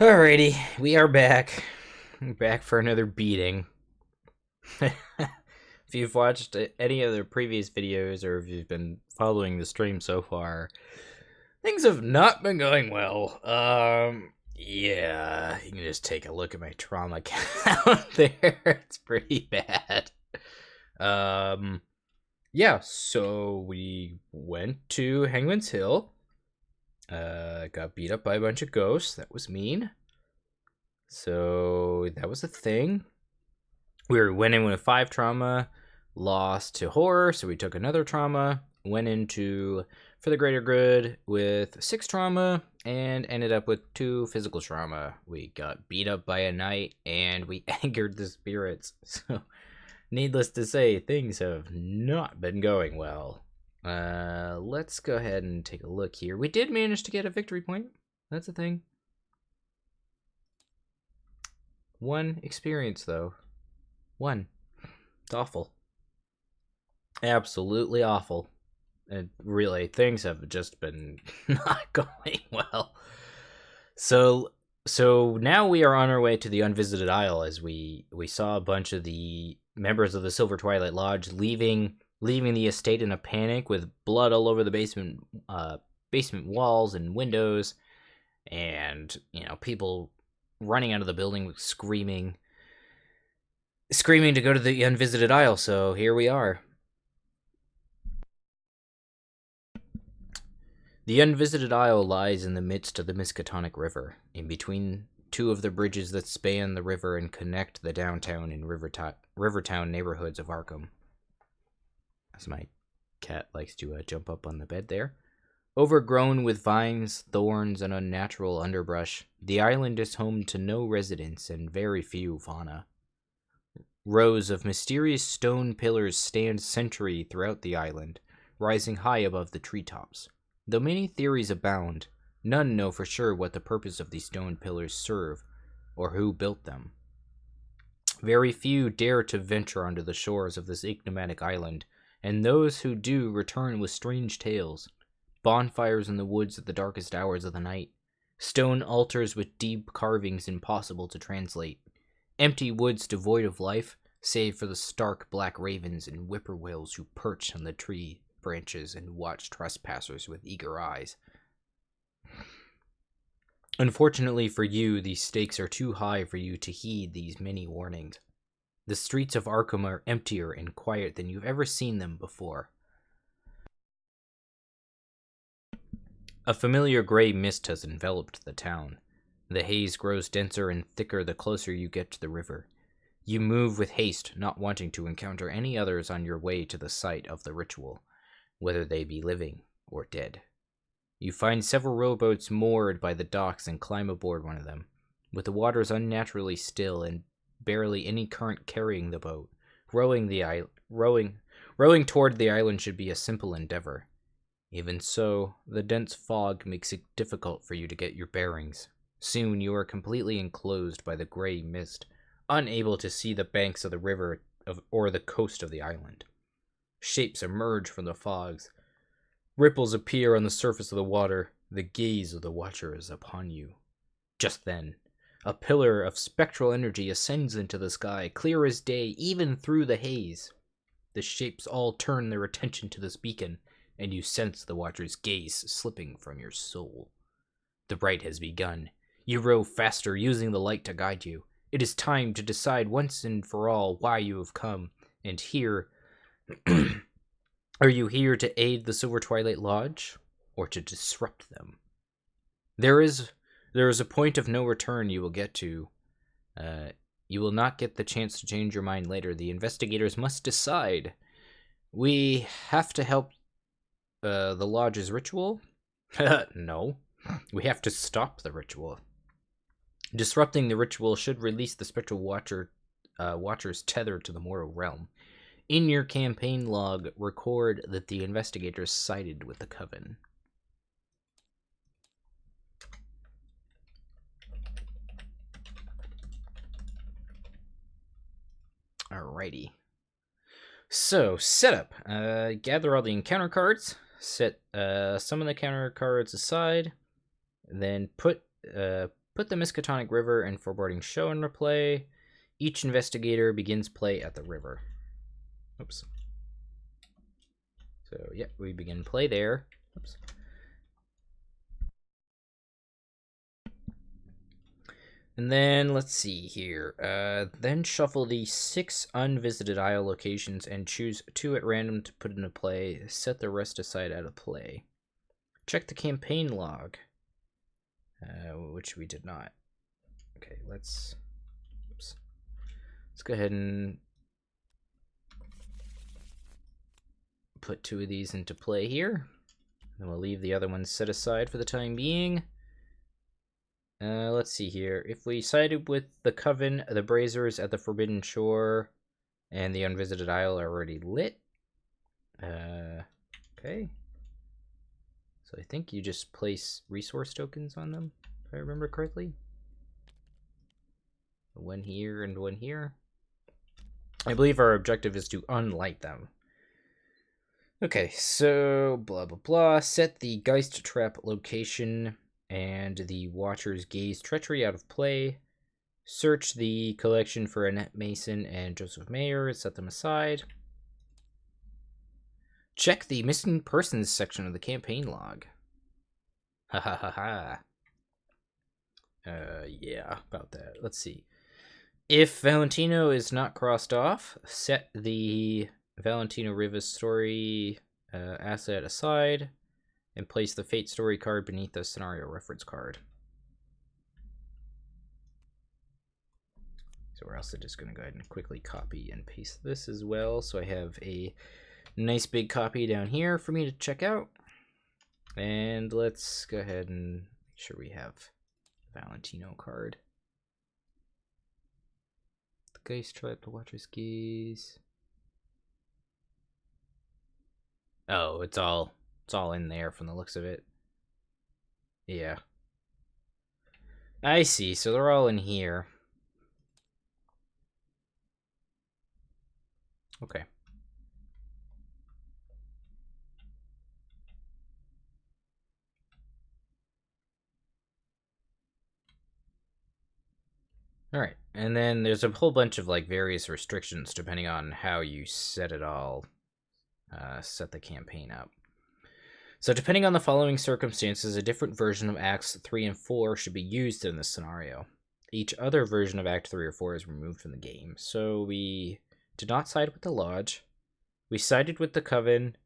Alrighty, we are back. We're back for another beating. If you've watched any of the previous videos or if you've been following the stream so far, things have not been going well. Yeah, you can just take a look at my trauma count there. It's pretty bad. Yeah, so we went to Hangman's Hill. Got beat up by a bunch of ghosts. That was mean. So that was the thing. We went in with 5 trauma, lost to horror, so we took another trauma, went into For the Greater Good with 6 trauma, and ended up with 2 physical trauma. We got beat up by a knight, and we angered the spirits. So, needless to say, things have not been going well. Let's go ahead and take a look here. We did manage to get a victory point. That's a thing. 1 experience, though. 1. It's awful. Absolutely awful. And really, things have just been not going well. So now we are on our way to the Unvisited Isle, as we saw a bunch of the members of the Silver Twilight Lodge leaving the estate in a panic, with blood all over the basement walls and windows, and people running out of the building screaming to go to the Unvisited Isle. So here we are. The Unvisited Isle lies in the midst of the Miskatonic River, in between 2 of the bridges that span the river and connect the downtown and Rivertown neighborhoods of Arkham. As my cat likes to jump up on the bed there. Overgrown with vines, thorns, and unnatural underbrush, the island is home to no residents and very few fauna. Rows of mysterious stone pillars stand sentry throughout the island, rising high above the treetops. Though many theories abound, none know for sure what the purpose of these stone pillars serve, or who built them. Very few dare to venture onto the shores of this enigmatic island, and those who do return with strange tales. Bonfires in the woods at the darkest hours of the night, stone altars with deep carvings impossible to translate, empty woods devoid of life, save for the stark black ravens and whippoorwills who perch on the tree branches and watch trespassers with eager eyes. Unfortunately for you, these stakes are too high for you to heed these many warnings. The streets of Arkham are emptier and quiet than you've ever seen them before. A familiar gray mist has enveloped the town. The haze grows denser and thicker the closer you get to the river. You move with haste, not wanting to encounter any others on your way to the site of the ritual, whether they be living or dead. You find several rowboats moored by the docks and climb aboard one of them. With the waters unnaturally still and barely any current carrying the boat, rowing toward the island should be a simple endeavor. Even so, the dense fog makes it difficult for you to get your bearings. Soon you are completely enclosed by the gray mist, unable to see the banks of the river or the coast of the island. Shapes emerge from the fogs. Ripples appear on the surface of the water. The gaze of the watcher is upon you. Just then, a pillar of spectral energy ascends into the sky, clear as day, even through the haze. The shapes all turn their attention to this beacon, and you sense the watcher's gaze slipping from your soul. The rite has begun. You row faster, using the light to guide you. It is time to decide once and for all why you have come, and here... Are you here to aid the Silver Twilight Lodge, or to disrupt them? There is a point of no return you will get to. You will not get the chance to change your mind later. The investigators must decide. We have to help the lodge's ritual? No. We have to stop the ritual. Disrupting the ritual should release the spectral watchers tethered to the mortal realm. In your campaign log, record that the investigators sided with the coven. Alrighty. So, setup. Gather all the encounter cards. Set some of the encounter cards aside. Then put the Miskatonic River and Foreboding Show into play. Each investigator begins play at the river. Oops. So, yeah, we begin play there. Oops. And then, let's see here. Then shuffle the 6 unvisited isle locations and choose 2 at random to put into play. Set the rest aside out of play. Check the campaign log, which we did not. Okay, let's go ahead and put 2 of these into play here. Then we'll leave the other ones set aside for the time being. Let's see here. If we sided with the Coven, the Brazers at the Forbidden Shore and the Unvisited Isle are already lit. Okay. So I think you just place resource tokens on them, if I remember correctly. One here and one here. I believe our objective is to unlight them. Okay, so blah blah blah. Set the Geist Trap location and the Watcher's Gaze Treachery out of play. Search the collection for Annette Mason and Joseph Mayer. Set them aside. Check the Missing Persons section of the campaign log. Ha ha ha ha. Yeah, about that. Let's see. If Valentino is not crossed off, set the Valentino Rivas story asset aside and place the Fate story card beneath the scenario reference card. So we're also just going to go ahead and quickly copy and paste this as well. So I have a nice big copy down here for me to check out. And let's go ahead and make sure we have the Valentino card. The Geist Trap, the Watcher's Gaze. Oh, it's all in there from the looks of it. Yeah. I see, so they're all in here. Okay. Alright, and then there's a whole bunch of like various restrictions depending on how you set it all, set the campaign up. So depending on the following circumstances, a different version of Acts 3 and 4 should be used in this scenario. Each other version of Act 3 or 4 is removed from the game. So we did not side with the Lodge. We sided with the Coven.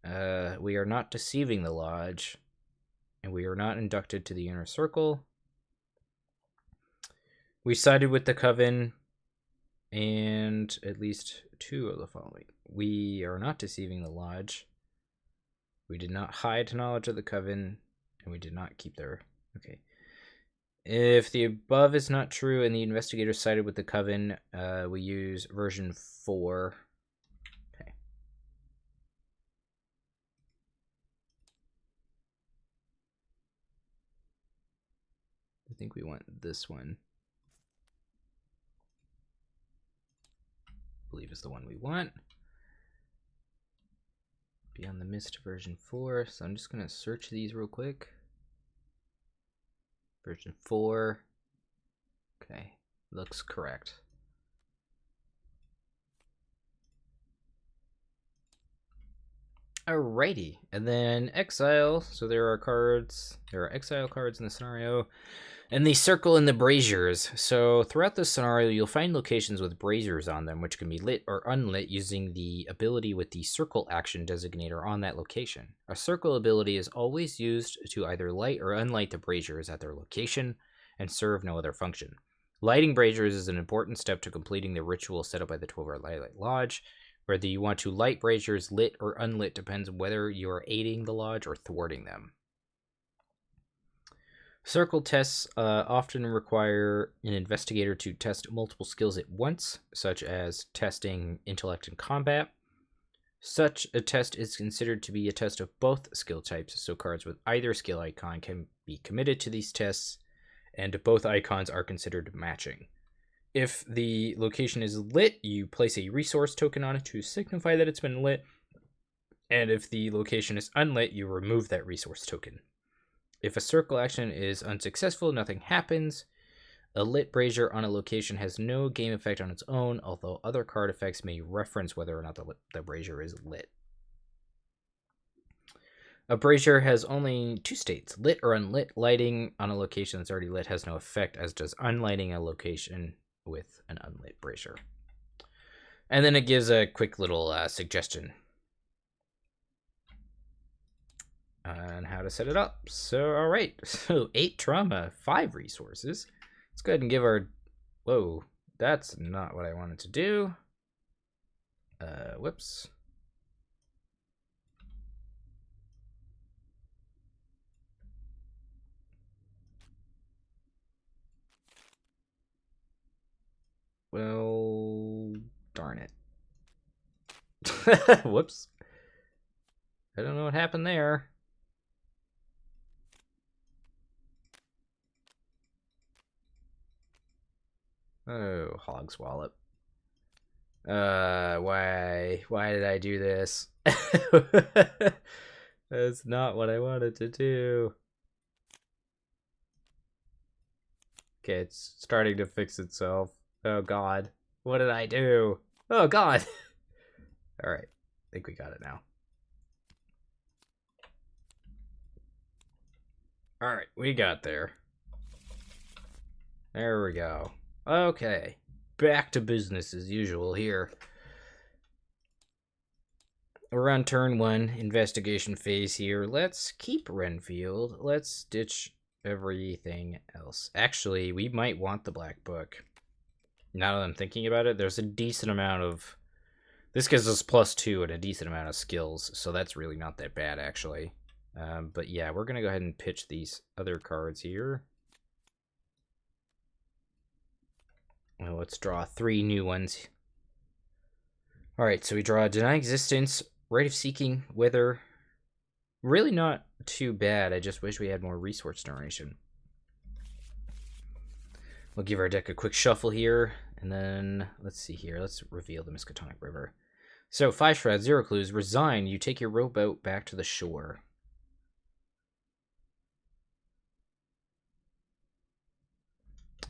We are not deceiving the Lodge. And we are not inducted to the Inner Circle. We sided with the Coven. And at least 2 of the following. We are not deceiving the Lodge. We did not hide knowledge of the Coven, and we did not keep their... Okay. If the above is not true and the investigator sided with the Coven, we use version 4. Okay. I think we want this one. I believe is the one we want. Beyond the Mist version 4, so I'm just going to search these real quick. Version 4. Okay, looks correct. Alrighty, and then Exile. So there are exile cards in the scenario. And the circle and the braziers. So throughout this scenario, you'll find locations with braziers on them, which can be lit or unlit using the ability with the circle action designator on that location. A circle ability is always used to either light or unlight the braziers at their location and serve no other function. Lighting braziers is an important step to completing the ritual set up by the 12-hour Light Lodge. Whether you want to light braziers lit or unlit depends on whether you are aiding the lodge or thwarting them. Circle tests often require an investigator to test multiple skills at once, such as testing intellect and combat. Such a test is considered to be a test of both skill types, so cards with either skill icon can be committed to these tests, and both icons are considered matching. If the location is lit, you place a resource token on it to signify that it's been lit, and if the location is unlit, you remove that resource token. If a circle action is unsuccessful, nothing happens. A lit brazier on a location has no game effect on its own, although other card effects may reference whether or not the brazier is lit. A brazier has only two states, lit or unlit. Lighting on a location that's already lit has no effect, as does unlighting a location with an unlit brazier. And then it gives a quick little suggestion on how to set it up. So, all right. So 8 trauma, 5 resources. Let's go ahead and give our... Whoa, that's not what I wanted to do. Whoops. Well, darn it. Whoops. I don't know what happened there. Oh, Hog's Wallop. Why did I do this? That's not what I wanted to do. Okay, it's starting to fix itself. Oh god. What did I do? Oh god. Alright, I think we got it now. Alright, we got there. There we go. Okay, back to business as usual here. We're on turn 1, investigation phase here. Let's keep Renfield. Let's ditch everything else. Actually, we might want the Black Book. Now that I'm thinking about it, there's a decent amount of... This gives us +2 and a decent amount of skills, so that's really not that bad, actually. But yeah, we're going to go ahead and pitch these other cards here. Well, let's draw 3 new ones. Alright, so we draw Deny Existence, Rite of Seeking, Wither. Really not too bad, I just wish we had more resource generation. We'll give our deck a quick shuffle here, and then, let's see here, let's reveal the Miskatonic River. So, 5 Shrouds, 0 clues, resign, you take your rowboat back to the shore.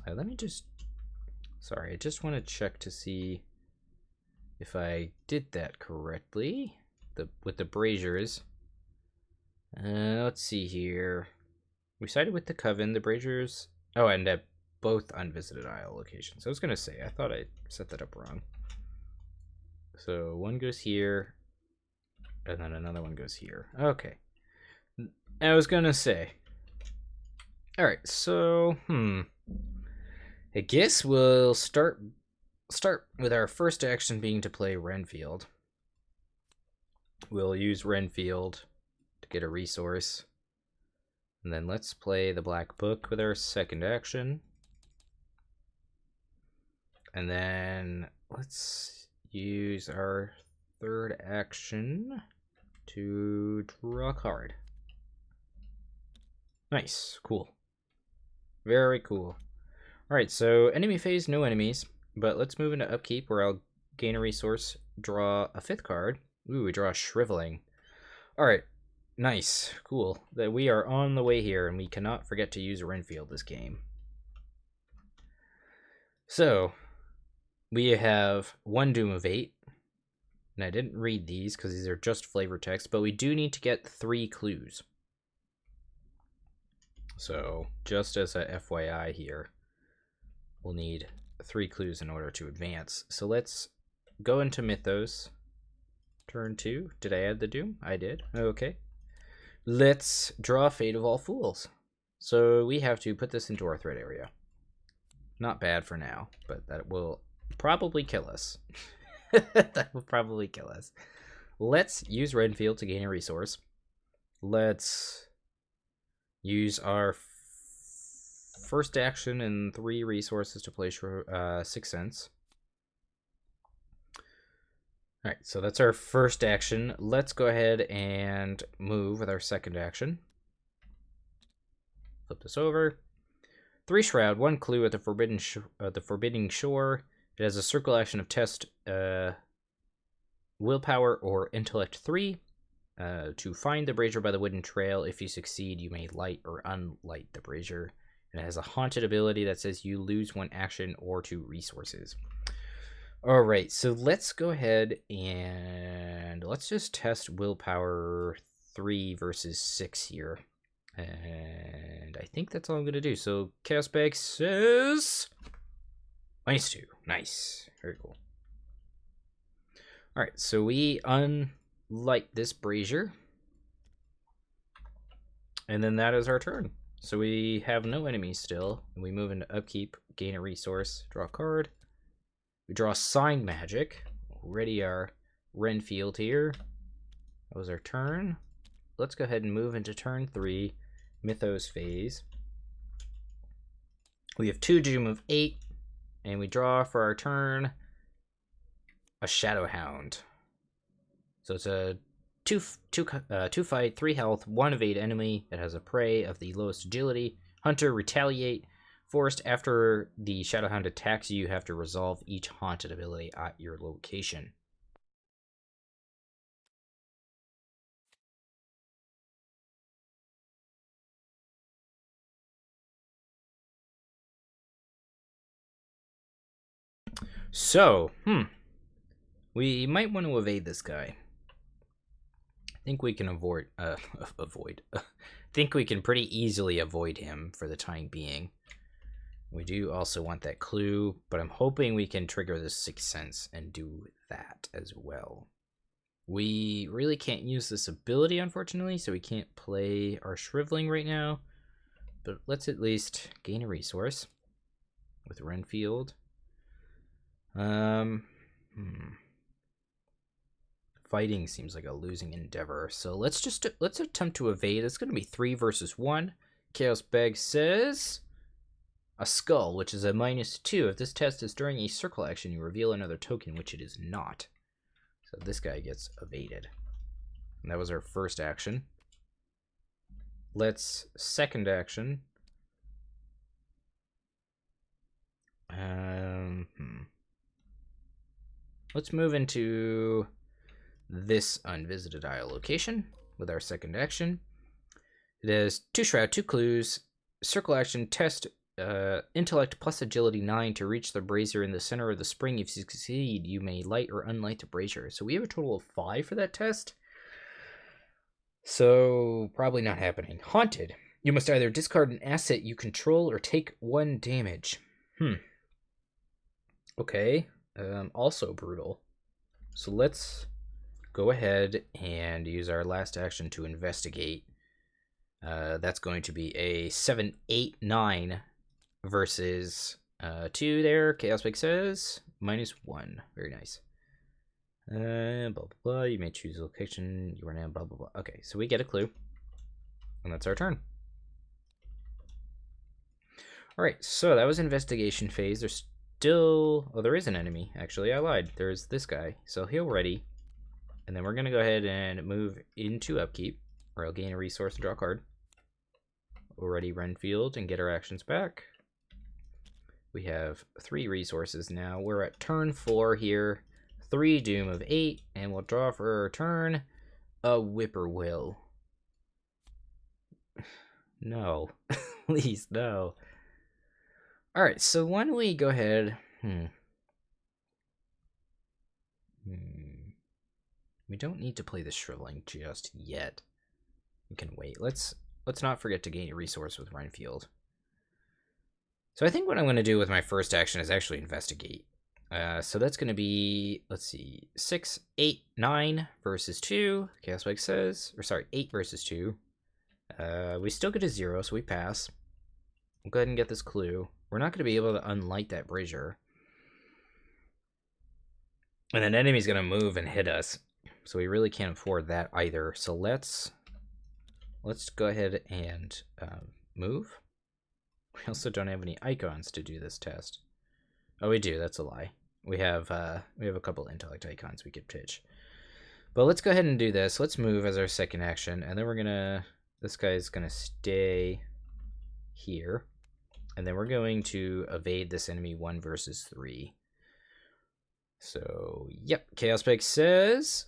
Let me just... Sorry, I just want to check to see if I did that correctly with the braziers. Let's see here. We sided with the Coven, the braziers... Oh, and at both unvisited isle locations. I was going to say, I thought I set that up wrong. So one goes here, and then another one goes here. Okay. I was going to say. Alright, so, I guess we'll start with our first action being to play Renfield. We'll use Renfield to get a resource. And then let's play the Black Book with our second action. And then let's use our third action to draw a card. Nice, cool. Very cool. Alright, so enemy phase, no enemies. But let's move into upkeep where I'll gain a resource, draw a 5th card. Ooh, we draw Shriveling. Alright, nice, cool. That we are on the way here, and we cannot forget to use Renfield this game. So, we have one Doom of 8. And I didn't read these because these are just flavor text, but we do need to get 3 clues. So, just as a FYI here, we'll need 3 clues in order to advance. So let's go into Mythos. Turn 2. Did I add the Doom? I did. Okay. Let's draw Fate of All Fools. So we have to put this into our threat area. Not bad for now, but that will probably kill us. That will probably kill us. Let's use Renfield to gain a resource. Let's use our first action and 3 resources to play Sixth Sense. Alright, so that's our first action. Let's go ahead and move with our second action. Flip this over. 3 Shroud, 1 clue at the Forbidding Shore. It has a circle action of test Willpower or Intellect 3. To find the brazier by the wooden trail. If you succeed, you may light or unlight the brazier. And it has a haunted ability that says you lose 1 action or 2 resources. Alright, so let's go ahead and let's just test Willpower 3 versus 6 here. And I think that's all I'm going to do. So Chaos Bag says -2. Nice. Very cool. Alright, so we unlight this brazier. And then that is our turn. So we have no enemies still. And we move into upkeep, gain a resource, draw a card. We draw Sign Magic. Ready our Renfield here. That was our turn. Let's go ahead and move into turn 3, Mythos phase. We have 2 Doom of 8, and we draw for our turn a Shadow Hound. So it's a 2 fight, 3 health, 1 evade enemy. It has a prey of the lowest agility. Hunter, retaliate. Forced, after the Shadowhound attacks you, you have to resolve each haunted ability at your location. So, we might want to evade this guy. I think we can I think we can pretty easily avoid him for the time being. We do also want that clue, but I'm hoping we can trigger the Sixth Sense and do that as well. We really can't use this ability, unfortunately, so we can't play our Shriveling right now. But let's at least gain a resource with Renfield. Fighting seems like a losing endeavor, so let's attempt to evade. It's going to be 3 versus 1. Chaos Bag says a skull, which is a -2. If this test is during a circle action, you reveal another token, which it is not. So this guy gets evaded. And that was our first action. Let's second action. Let's move into this Unvisited Isle location with our second action. It has 2 Shroud, 2 clues, circle action, test Intellect plus Agility 9 to reach the brazier in the center of the spring. If you succeed, you may light or unlight the brazier. So we have a total of 5 for that test. So probably not happening. Haunted. You must either discard an asset you control or take 1 damage. Okay. Also brutal. So let's go ahead and use our last action to investigate. That's going to be a 7, 8, 9 versus 2 there. Chaos Bag says -1. Very nice. Blah, blah, blah. You may choose a location. You are now blah, blah, blah. Okay, so we get a clue. And that's our turn. Alright, so that was investigation phase. There's still... Oh, there is an enemy. Actually, I lied. There's this guy. So he'll ready. And then we're going to go ahead and move into upkeep, where I'll gain a resource and draw a card. We'll ready Renfield and get our actions back. We have 3 resources now. We're at turn 4 here. 3 Doom of 8, and we'll draw for our turn a Whippoorwill. No. Please, no. Alright, so why don't we go ahead... We don't need to play the Shriveling just yet. We can wait. Let's let's not forget to gain a resource with Renfield. So I think what I'm going to do with my first action is actually investigate. So that's going to be, let's see, 6, 8, 9 versus 2. Chaos Spike says, or sorry, 8 versus 2. We still get a 0, so we pass. We'll go ahead and get this clue. We're not going to be able to unlight that brazier. And an enemy's going to move and hit us. So we really can't afford that either. So let's go ahead and move. We also don't have any icons to do this test. Oh, we do. That's a lie. We have a couple intellect icons we could pitch. But let's go ahead and do this. Let's move as our second action, and then we're gonna. This guy's gonna stay here, and then we're going to evade this enemy 1 versus 3. So, yep. Chaos Spike says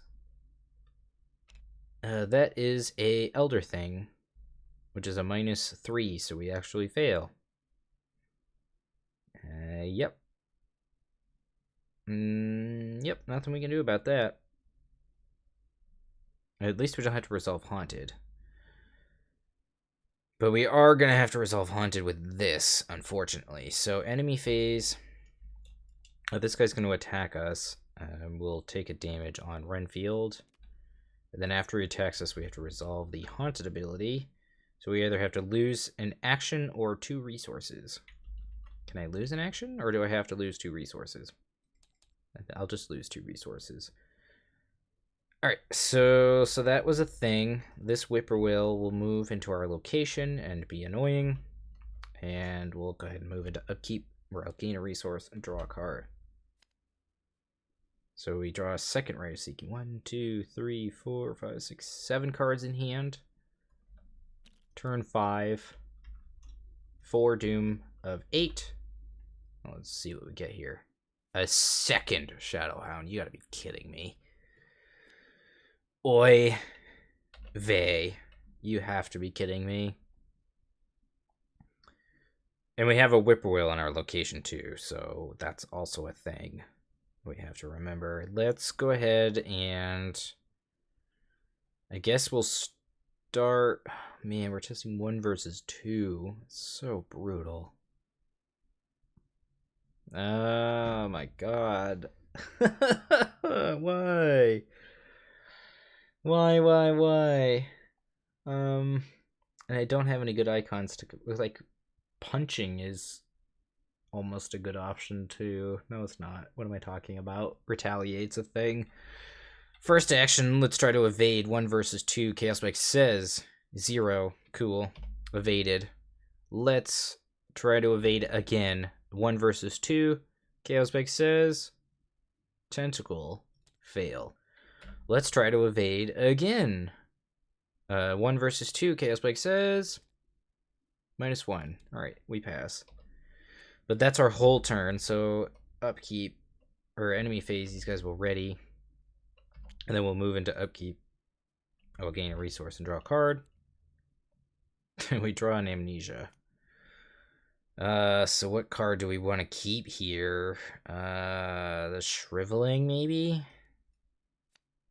that is a Elder Thing, which is a -3, so we actually fail. Yep. Yep, nothing we can do about that. At least we don't have to resolve Haunted. But we are going to have to resolve Haunted with this, unfortunately. So, enemy phase. This guy's going to attack us. We'll take a damage on Renfield. And then after he attacks us, we have to resolve the Haunted ability. So we either have to lose an action or 2 resources. Can I lose an action, or do I have to lose 2 resources? I'll just lose 2 resources. Alright, so that was a thing. This Whippoorwill will move into our location and be annoying. And we'll go ahead and move into Upkeep, where I'll gain a resource and draw a card. So we draw a second Rite of Seeking. 1, 2, 3, 4, 5, 6, 7 cards in hand. Turn 5. 4 Doom of 8. Let's see what we get here. A second Shadowhound. You gotta be kidding me. Oy vey. You have to be kidding me. And we have a Whippoorwill on our location too, so that's also a thing we have to remember. Let's go ahead and I guess we'll start. Man, we're testing 1 versus 2. It's so brutal. Oh my god. Why? Why? And I don't have any good icons to, like, punching is almost a good option too. No, it's not. What am I talking about? Retaliate's a thing. First action, let's try to evade 1 versus 2. Chaos Spike says 0. Cool. Evaded. Let's try to evade again. 1 versus 2. Chaos Spike says Tentacle. Fail. Let's try to evade again. 1 versus 2. Chaos Spike says -1. Alright, we pass. But that's our whole turn, so upkeep, or enemy phase, these guys will ready. And then we'll move into upkeep. I will gain a resource and draw a card. And we draw an Amnesia. So what card do we want to keep here? The Shriveling, maybe?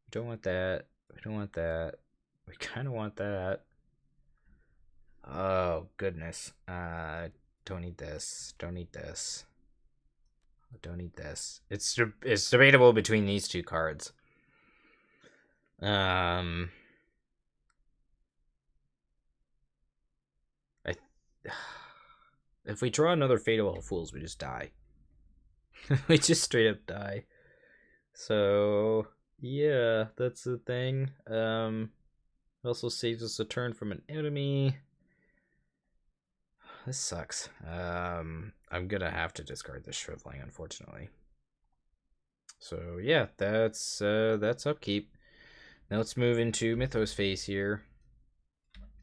We don't want that. We don't want that. We kind of want that. Oh, goodness. Don't need this. Don't need this. Don't need this. It's debatable between these 2 cards. If we draw another Fatal Fools, we just die. We just straight up die. So yeah, that's the thing. Also saves us a turn from an enemy. This sucks. I'm gonna have to discard this Shriveling, unfortunately. So yeah, that's upkeep. Now let's move into Mythos phase here.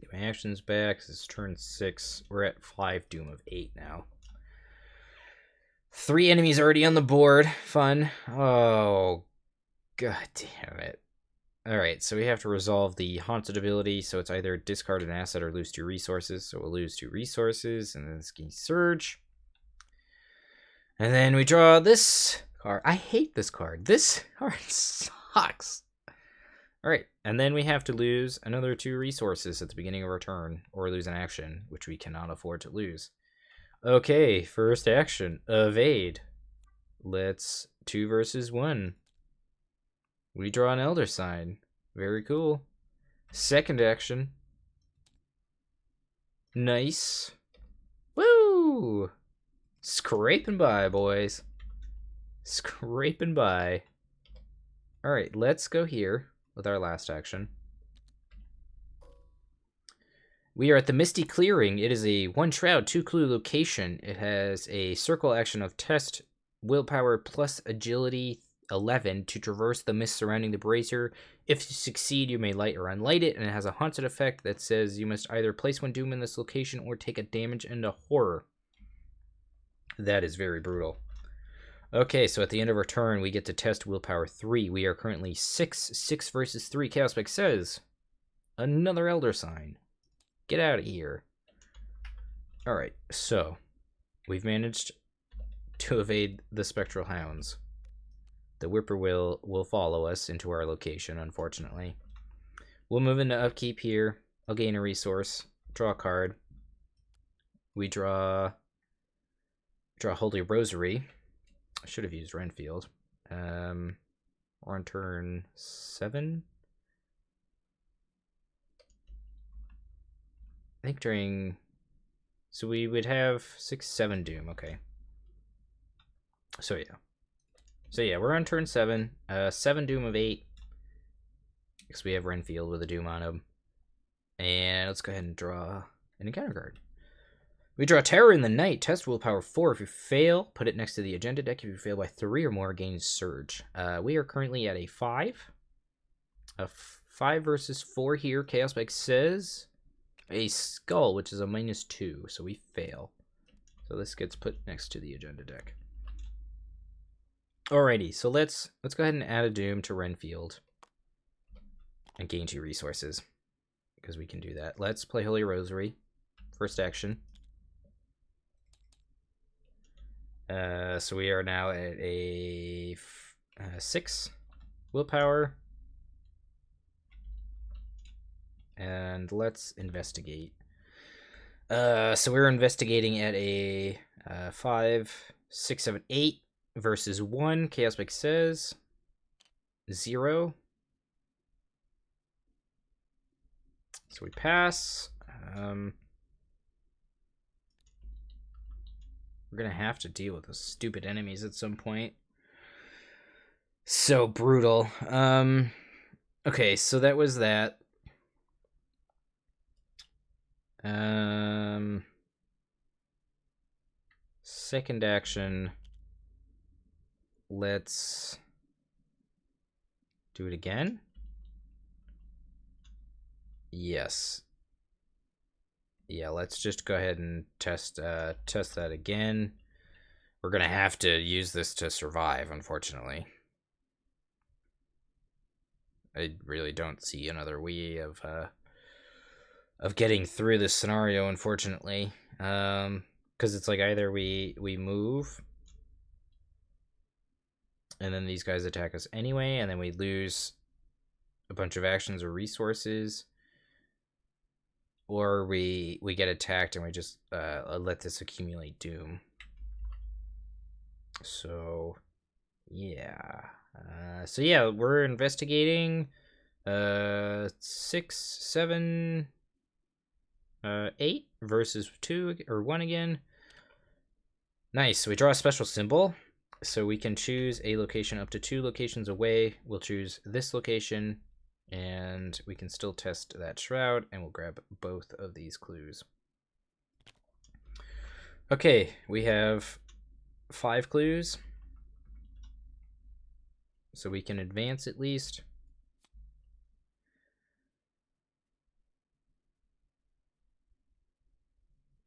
Get my actions back. This is turn 6. We're at 5 Doom of 8 now. 3 enemies already on the board. Fun. Oh, god damn it. Alright, so we have to resolve the Haunted ability, so it's either discard an asset or lose 2 resources. So we'll lose 2 resources, and then this can Surge. And then we draw this card. I hate this card. This card sucks. Alright, and then we have to lose another 2 resources at the beginning of our turn, or lose an action, which we cannot afford to lose. Okay, first action, evade. Let's 2 versus 1. We draw an Elder Sign. Very cool. Second action. Nice. Woo! Scraping by, boys. Scraping by. Alright, let's go here with our last action. We are at the Misty Clearing. It is a 1 shroud, 2 clue location. It has a circle action of test willpower plus agility 11 to traverse the mist surrounding the brazier. If you succeed, you may light or unlight it, and it has a haunted effect that says you must either place 1 doom in this location or take a damage and a horror. That is very brutal. Okay, so at the end of our turn, we get to test willpower 3. We are currently 6 versus 3. Chaos Spike says, another Elder Sign. Get out of here. Alright, so we've managed to evade the Spectral Hounds. The Whippoorwill will follow us into our location, unfortunately. We'll move into upkeep here. I'll gain a resource. Draw a card. We draw Holy Rosary. I should have used Renfield. We're on turn 7. I think during... So we would have 6, 7 Doom, okay. So yeah, we're on turn 7. 7 Doom of 8. Because we have Renfield with a Doom on him. And let's go ahead and draw an encounter card. We draw Terror in the Night. Test willpower 4. If you fail, put it next to the agenda deck. If you fail by 3 or more, gain Surge. We are currently at a 5. A 5 versus 4 here. Chaos Spike says a Skull, which is a -2, so we fail. So this gets put next to the agenda deck. Alrighty, so let's go ahead and add a Doom to Renfield and gain 2 resources, because we can do that. Let's play Holy Rosary. First action. So we are now at a 6 willpower. And let's investigate. So we're investigating at a 5, 6, 7, 8 versus 1. Chaos Spike says 0. So we pass. We're gonna have to deal with those stupid enemies at some point. So brutal. Okay, so that was that. Second action. Let's do it again. Yes. Yeah, let's just go ahead and test that again. We're gonna have to use this to survive, unfortunately. I really don't see another way of getting through this scenario, unfortunately. Because it's like either we move, and then these guys attack us anyway, and then we lose a bunch of actions or resources, or we get attacked and we just let this accumulate Doom. So yeah. So yeah, we're investigating 6, 7, 8 versus 2 or 1 again. Nice. So we draw a special symbol, so we can choose a location up to 2 locations away. We'll choose this location, and we can still test that shroud, and we'll grab both of these clues. Okay, we have 5 clues, so we can advance at least.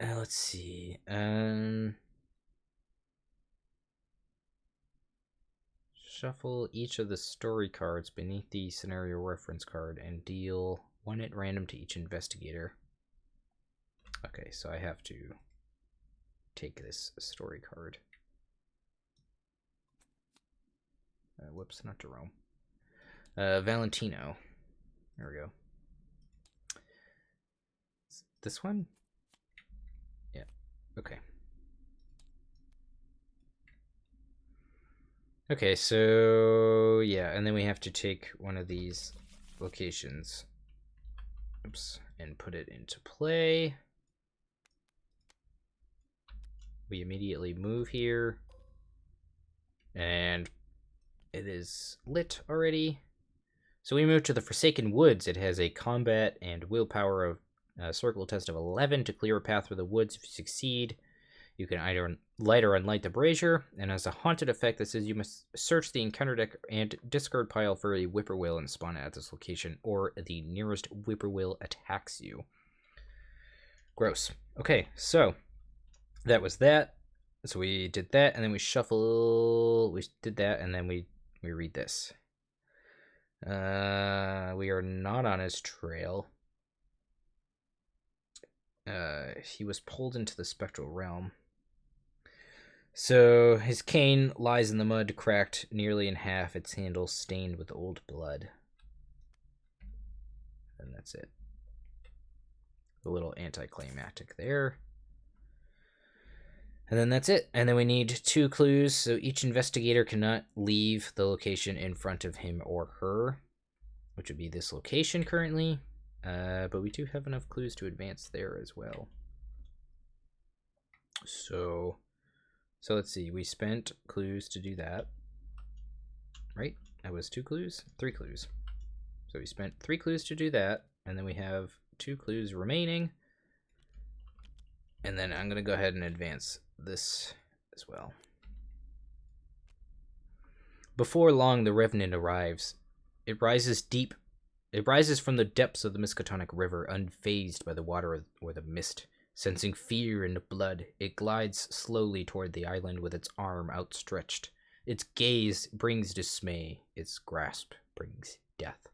Let's see. Shuffle each of the story cards beneath the scenario reference card and deal 1 at random to each investigator. Okay, so I have to take this story card. Whoops, not Jerome. Valentino. There we go. This one? Yeah. Okay. Okay, so yeah, and then we have to take one of these locations. Oops, and put it into play. We immediately move here. And it is lit already. So we move to the Forsaken Woods. It has a combat and willpower of a circle test of 11 to clear a path through the woods. If you succeed, you can either light or unlight the brazier, and has a haunted effect that says you must search the encounter deck and discard pile for a whippoorwill and spawn it at this location, or the nearest whippoorwill attacks you. Gross. Okay, so that was that. So we did that, and then we shuffle. We did that, and then we read this. We are not on his trail. He was pulled into the spectral realm. So his cane lies in the mud, cracked nearly in half, its handle stained with old blood. And that's it. A little anticlimactic there. And then that's it. And then we need 2 clues, so each investigator cannot leave the location in front of him or her, which would be this location currently. But we do have enough clues to advance there as well. So let's see. We spent clues to do that, right? That was 2 clues? 3 clues. So we spent 3 clues to do that, and then we have 2 clues remaining. And then I'm going to go ahead and advance this as well. Before long, the Revenant arrives. It rises from the depths of the Miskatonic River, unfazed by the water or the mist. Sensing fear and blood, it glides slowly toward the island with its arm outstretched. Its gaze brings dismay. Its grasp brings death.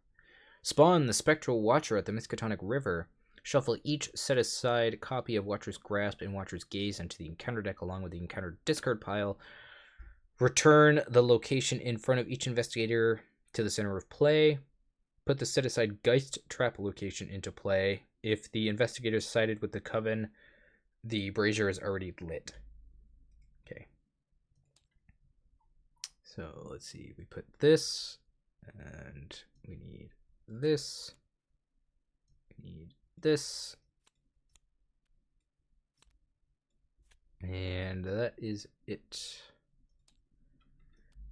Spawn, the spectral watcher at the Miskatonic River. Shuffle each set-aside copy of Watcher's Grasp and Watcher's Gaze into the encounter deck along with the encounter discard pile. Return the location in front of each investigator to the center of play. Put the set-aside Geist Trap location into play. If the investigator sided with the Coven, the brazier is already lit. Okay. So let's see. We put this, and we need this. We need this, and that is it.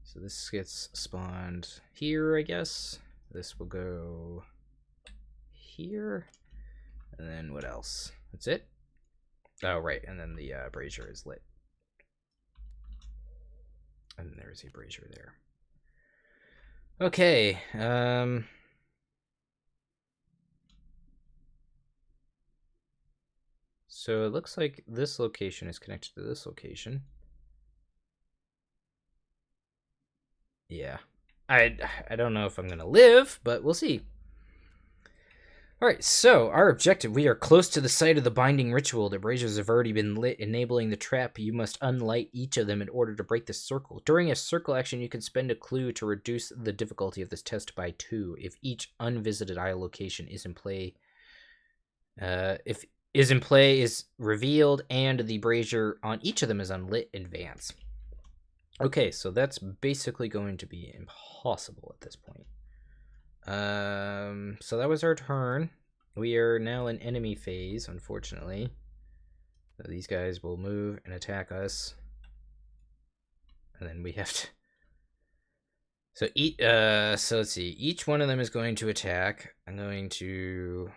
So this gets spawned here, I guess. This will go here, and then what else? That's it. Oh, right, and then the brazier is lit, and there's a brazier there. Okay. So it looks like this location is connected to this location. Yeah. I don't know if I'm going to live, but we'll see. Alright, so our objective. We are close to the site of the binding ritual. The braziers have already been lit, enabling the trap. You must unlight each of them in order to break the circle. During a circle action, you can spend a clue to reduce the difficulty of this test by 2. If each unvisited isle location is in play... is revealed and the brazier on each of them is unlit, advance. Okay, so that's basically going to be impossible at this point. So that was our turn. We are now in enemy phase, unfortunately. So these guys will move and attack us. And then we have to... So let's see. Each one of them is going to attack. I'm going to...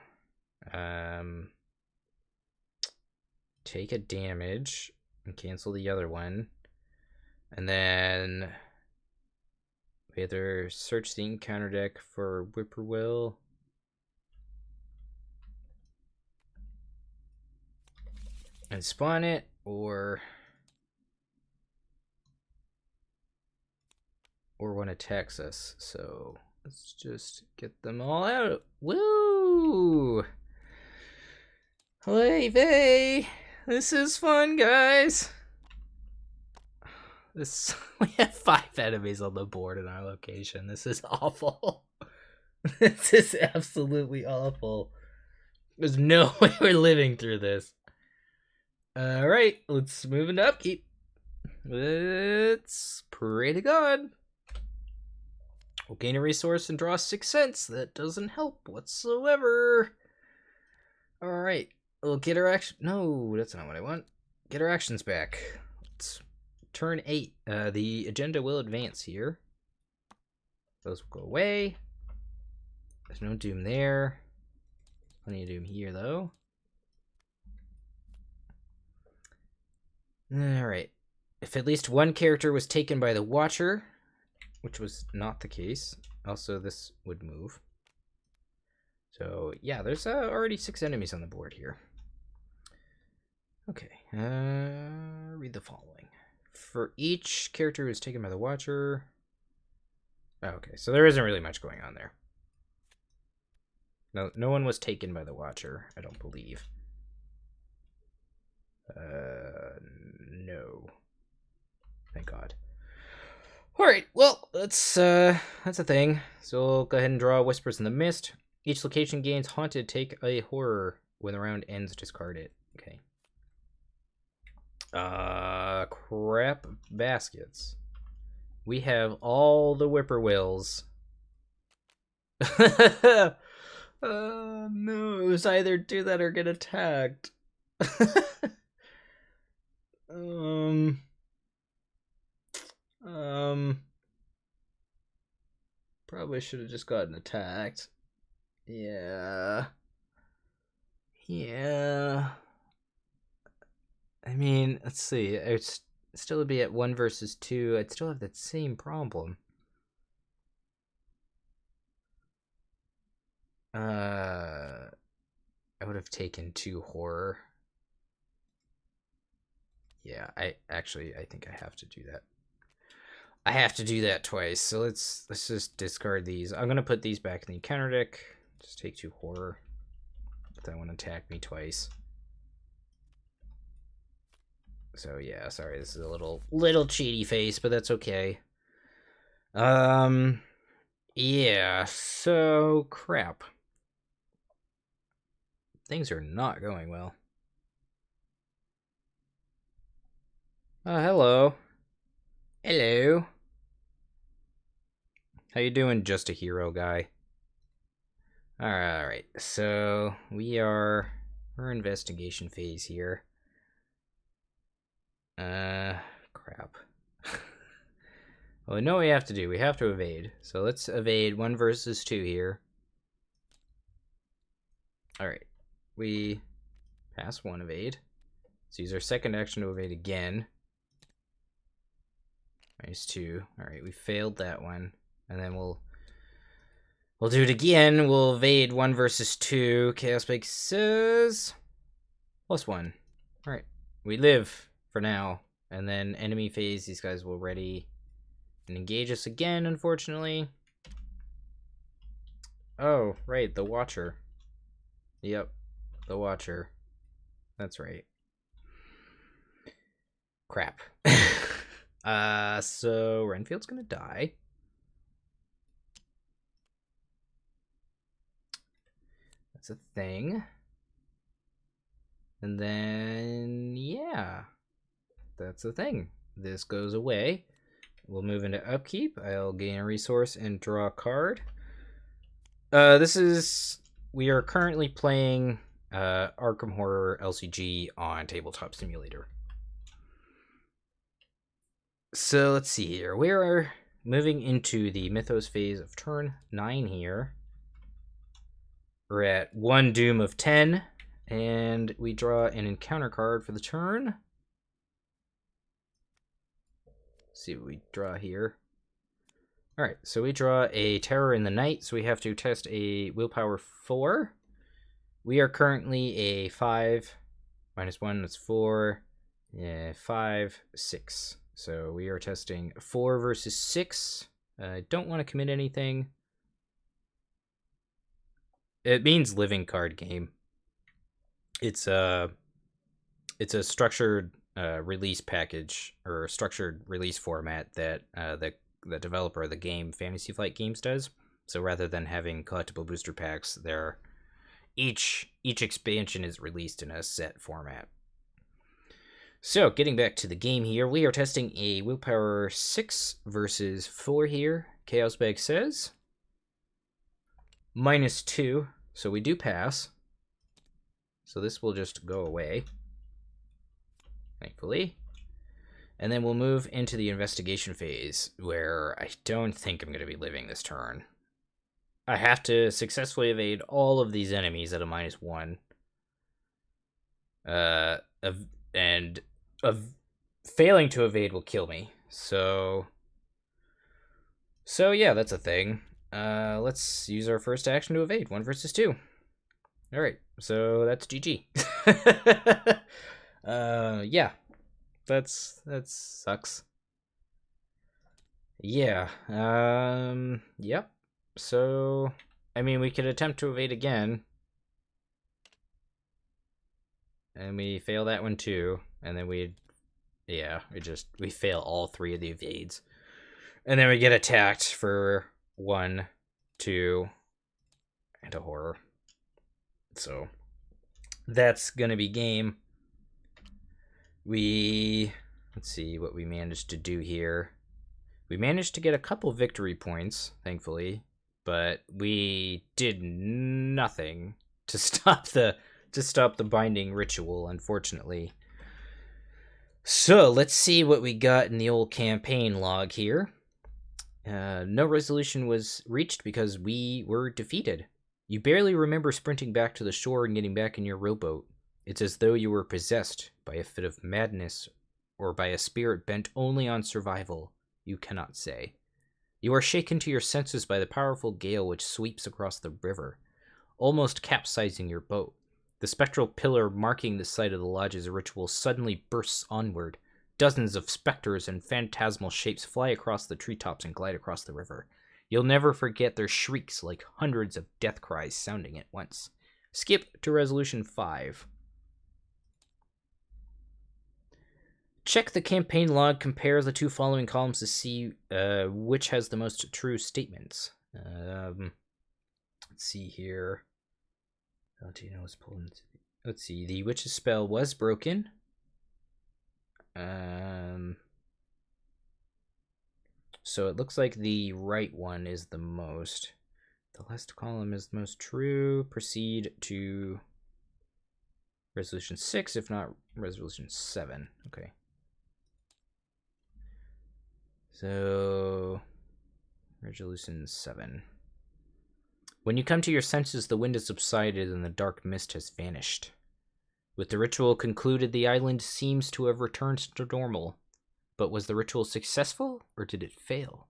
take a damage and cancel the other one, and then we either search the encounter deck for Whippoorwill and spawn it, or one attacks us. So let's just get them all out. Woo! Hey, vey! This is fun, guys. We have 5 enemies on the board in our location. This is awful. This is absolutely awful. There's no way we're living through this. Alright, let's move into upkeep. Let's pray to God. We'll gain a resource and draw 6 cents. That doesn't help whatsoever. Alright, we'll get our action. No, that's not what I want. Get our actions back. Let's turn 8. The agenda will advance here. Those will go away. There's no doom there. Plenty of doom here, though. Alright. If at least one character was taken by the Watcher, which was not the case, also this would move. So, yeah, there's already 6 enemies on the board here. Okay, read the following. For each character who is taken by the Watcher... Okay, so there isn't really much going on there. No one was taken by the Watcher, I don't believe. No. Thank God. Alright, well, that's a thing. So we'll go ahead and draw Whispers in the Mist. Each location gains Haunted, take a horror. When the round ends, discard it. Okay. Crap baskets. We have all the whippoorwills. No, it was either do that or get attacked. Probably should have just gotten attacked. Yeah. I mean, let's see. It's still would be at 1 versus 2. I'd still have that same problem. I would have taken 2 horror. Yeah, I think I have to do that. I have to do that twice, so let's just discard these. I'm gonna put these back in the encounter deck. Just take 2 horror. But that one attacked me twice. So yeah, sorry, this is a little cheaty face, but that's okay. Yeah, so crap. Things are not going well. Hello. Hello. How you doing, just a hero guy? Alright, so we're investigation phase here. Crap. Well, we know what we have to do. We have to evade. So let's evade 1 versus 2 here. Alright. We pass 1 evade. Let's use our second action to evade again. -2. Alright, we failed that one. And then we'll do it again. We'll evade 1 versus 2. Chaos Bake says +1. Alright. We live for now. And then enemy phase, these guys will ready and engage us again, unfortunately. Oh, right, the Watcher. Yep, the Watcher. That's right. Crap. So Renfield's gonna die. That's a thing. And then, yeah, that's the thing. This goes away. We'll move into upkeep. I'll gain a resource and draw a card. We are currently playing Arkham Horror LCG on Tabletop Simulator. So let's see here. We are moving into the Mythos phase of turn 9 here. We're at 1 Doom of 10, and we draw an encounter card for the turn. Let's see what we draw here. Alright, so we draw a Terror in the Night, so we have to test a Willpower 4. We are currently a 5, -1, that's 4, 5, 6. So we are testing 4 versus 6. I don't want to commit anything. It means living card game. It's a structured release package, or structured release format that the developer of the game, Fantasy Flight Games, does. So rather than having collectible booster packs, each expansion is released in a set format. So, getting back to the game here, we are testing a willpower 6 versus 4 here. Chaos Bag says -2, so we do pass. So this will just go away, thankfully. And then we'll move into the investigation phase, where I don't think I'm going to be living this turn. I have to successfully evade all of these enemies at a -1. And failing to evade will kill me. So yeah, that's a thing. Let's use our first action to evade. 1 versus 2. Alright, so that's GG. Yeah. That sucks. Yeah. Yep. So, I mean, we could attempt to evade again. And we fail that one too. And then we fail all 3 of the evades. And then we get attacked for 1, 2, and a horror. So, that's gonna be game. Let's see what we managed to do here. We managed to get a couple victory points, thankfully, but we did nothing to stop the binding ritual, unfortunately. So, let's see what we got in the old campaign log here. No resolution was reached because we were defeated. You barely remember sprinting back to the shore and getting back in your rowboat. It's as though you were possessed by a fit of madness or by a spirit bent only on survival. You cannot say. You are shaken to your senses by the powerful gale which sweeps across the river, almost capsizing your boat. The spectral pillar marking the site of the lodge's ritual suddenly bursts onward. Dozens of specters and phantasmal shapes fly across the treetops and glide across the river. You'll never forget their shrieks like hundreds of death cries sounding at once. Skip to resolution 5. Check the campaign log, compare the 2 following columns to see which has the most true statements. Let's see here. Let's see, the witch's spell was broken. So it looks like the right one is the most. The last column is the most true. Proceed to resolution 6, if not resolution 7. Okay. So, resolution 7. When you come to your senses, the wind has subsided and the dark mist has vanished. With the ritual concluded, the island seems to have returned to normal. But was the ritual successful, or did it fail?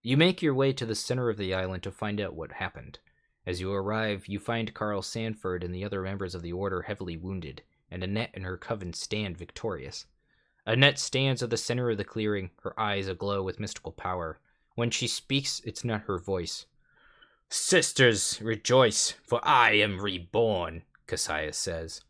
You make your way to the center of the island to find out what happened. As you arrive, you find Carl Sanford and the other members of the Order heavily wounded, and Annette and her coven stand victorious. Annette stands at the center of the clearing, her eyes aglow with mystical power. When she speaks, it's not her voice. "Sisters, rejoice, for I am reborn," Cassius says.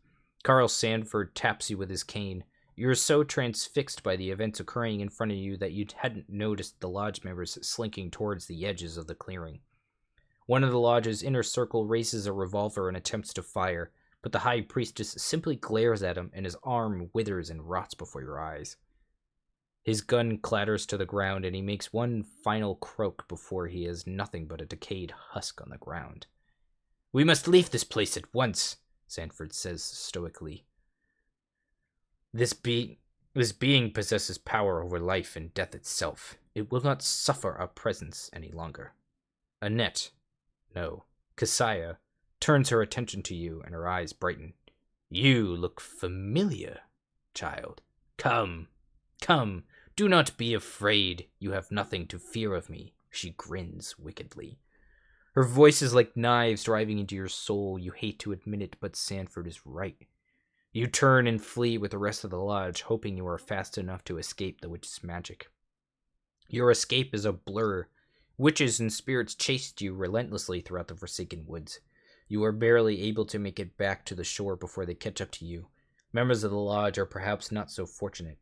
Carl Sanford taps you with his cane. You're so transfixed by the events occurring in front of you that you hadn't noticed the lodge members slinking towards the edges of the clearing. One of the lodge's inner circle raises a revolver and attempts to fire, but the high priestess simply glares at him and his arm withers and rots before your eyes. His gun clatters to the ground and he makes one final croak before he is nothing but a decayed husk on the ground. "We must leave this place at once," Sanford says stoically. This being possesses power over life and death itself. It will not suffer our presence any longer. Annette, no, Cassiah, turns her attention to you and her eyes brighten. "You look familiar, child. Come, come, do not be afraid. You have nothing to fear of me." She grins wickedly. Her voice is like knives driving into your soul. You hate to admit it, but Sanford is right. You turn and flee with the rest of the lodge, hoping you are fast enough to escape the witch's magic. Your escape is a blur. Witches and spirits chased you relentlessly throughout the Forsaken Woods. You are barely able to make it back to the shore before they catch up to you. Members of the lodge are perhaps not so fortunate.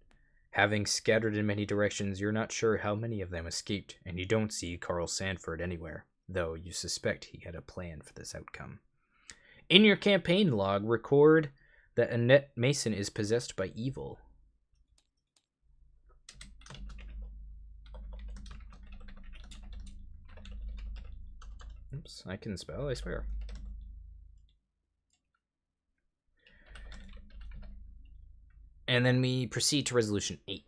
Having scattered in many directions, you're not sure how many of them escaped, and you don't see Carl Sanford anywhere. though you suspect he had a plan for this outcome. In your campaign log, record that Annette Mason is possessed by evil. Oops, I can spell, I swear. And then we proceed to Resolution 8.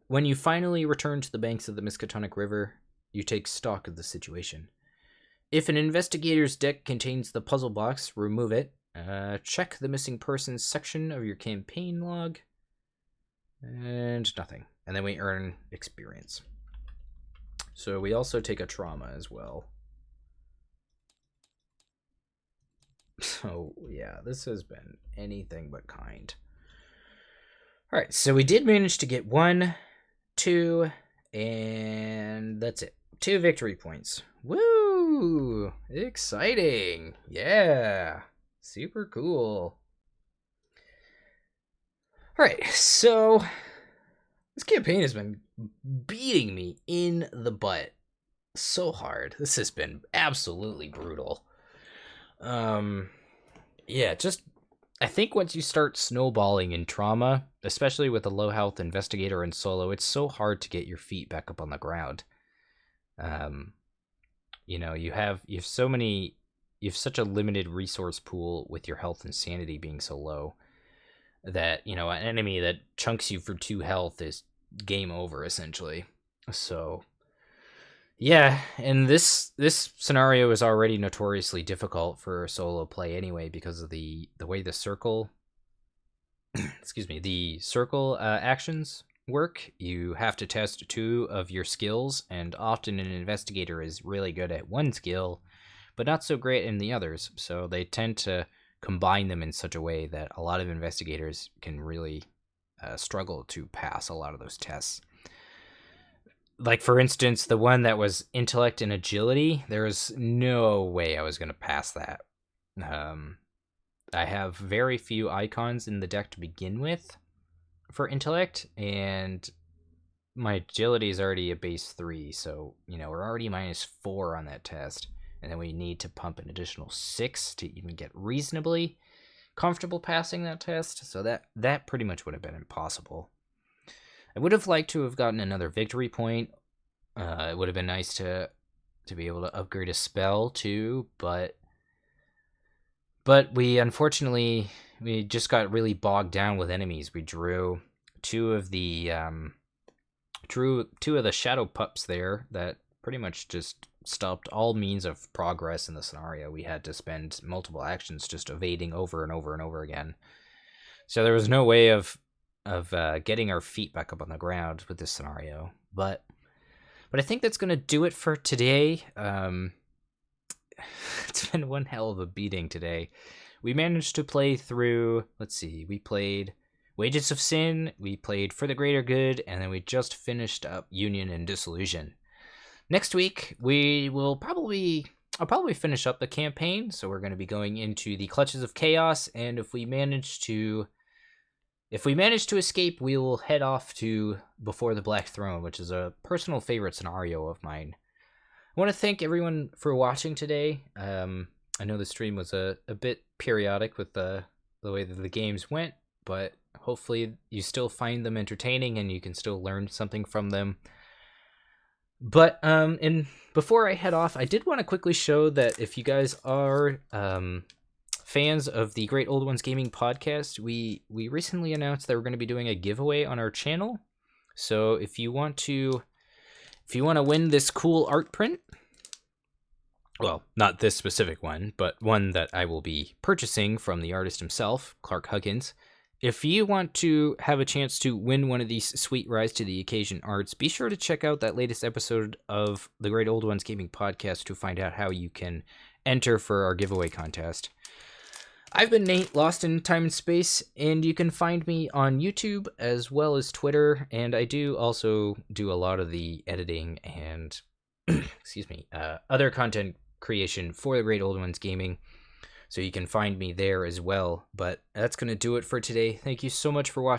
When you finally return to the banks of the Miskatonic River, you take stock of the situation. If an investigator's deck contains the puzzle box, remove it. Check the missing persons section of your campaign log. And nothing. And then we earn experience. So we also take a trauma as well. So yeah, this has been anything but kind. Alright, so we did manage to get 1, 2, and that's it. 2 victory points. Woo! Exciting! Yeah! Super cool. Alright, so this campaign has been beating me in the butt so hard. This has been absolutely brutal. Yeah, just I think once you start snowballing in trauma, especially with a low health investigator and solo, it's so hard to get your feet back up on the ground. You know, you have such a limited resource pool with your health and sanity being so low that, you know, an enemy that chunks you for 2 health is game over essentially. So yeah, and this scenario is already notoriously difficult for solo play anyway because of the way the circle the circle actions work. You have to test 2 of your skills, and often an investigator is really good at one skill but not so great in the others, so they tend to combine them in such a way that a lot of investigators can really struggle to pass a lot of those tests. Like, for instance, the one that was intellect and agility, there was no way I was going to pass that. I have very few icons in the deck to begin with for intellect, and my agility is already a base 3, so, you know, we're already -4 on that test, and then we need to pump an additional 6 to even get reasonably comfortable passing that test, so that pretty much would have been impossible. I would have liked to have gotten another victory point. It would have been nice to be able to upgrade a spell too, but we unfortunately just got really bogged down with enemies. We drew 2 of the shadow pups there that pretty much just stopped all means of progress in the scenario. We had to spend multiple actions just evading over and over and over again. So there was no way of getting our feet back up on the ground with this scenario. But I think that's going to do it for today. It's been one hell of a beating today. We managed to play through, let's see, we played Wages of Sin, we played For the Greater Good, and then we just finished up Union and Disillusion. Next week, I'll probably finish up the campaign, so we're going to be going into the Clutches of Chaos, and if we manage to escape, we will head off to Before the Black Throne, which is a personal favorite scenario of mine. I want to thank everyone for watching today. I know the stream was a bit periodic with the way that the games went, but hopefully you still find them entertaining and you can still learn something from them. But and before I head off, I did want to quickly show that if you guys are fans of the Great Old Ones Gaming podcast, we recently announced that we're going to be doing a giveaway on our channel. So if you want to win this cool art print, well, not this specific one, but one that I will be purchasing from the artist himself, Clark Huggins. If you want to have a chance to win one of these sweet Rise to the Occasion arts, be sure to check out that latest episode of the Great Old Ones Gaming podcast to find out how you can enter for our giveaway contest. I've been Nate, lost in time and space, and you can find me on YouTube as well as Twitter, and I do also do a lot of the editing and other content creation for the Great Old Ones Gaming, so you can find me there as well. But that's going to do it for today. Thank you so much for watching.